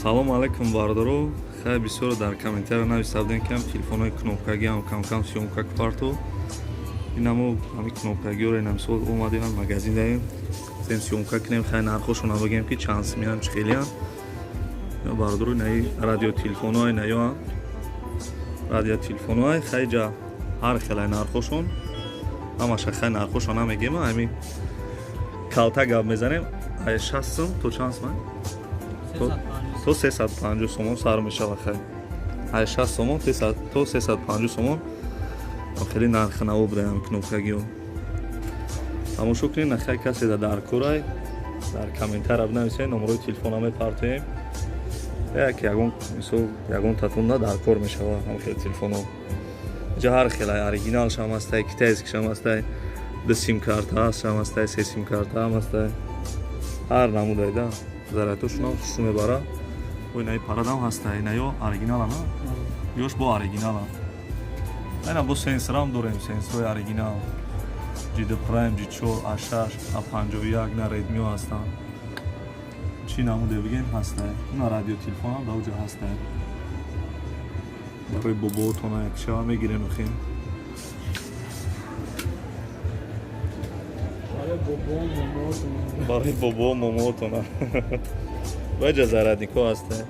Салом алайкум бардору. Хай бисёр дар комментария нависавдем ки телефонҳои кнопкагиам кам-кам сёмка кварту. Инаму ҳами кнопкагиёро намисол омадем магазин даем. Сем сёмка кунем, хай нархошона бигем ки чанд сумиям чӣ хелиам. Ё бардору наи радио телефонҳои наё. Радио телефонҳои хай ҷа ҳар хелай нархошон. Ҳамаша хай нархошона мегем, ҳами калта гап мезанем. Ай 60 сум то чанд сум? То 350 сомон сар мешавад. Хай ай 60 сомон то 350 сомон. Хеле нархи наво будаям кнопкагиё. Тамошо кунед, хай касе дар корай дар комментария бинависед, номерои телефона мепартоем. Ягон мисол ягон татунда дар кор мешавад ҳамхел телефонҳо. Ҷа ҳар хелай оригиналш ҳам астай, китайскиш ҳам астай, 2 сим карта ҳаст ҳам астай, 3 сим карта ҳам астай. Ҳар намудайда зарайтошунам хусу мебара. Ой наи парадам ҳастай, наё оригиналам, ёш бо оригиналам. Айна бо сенсорам дорем, сенсори оригинал. GD Prime, G4, A6, A51 на Redmi ҳастанд. Чӣ намуде бигем ҳастай. На радио телефонам дар оҷа ҳастай. Барои бобоотона як шава мегирем ухем. Барои бобо момоотона. Ваҷа зараднико ҳастай.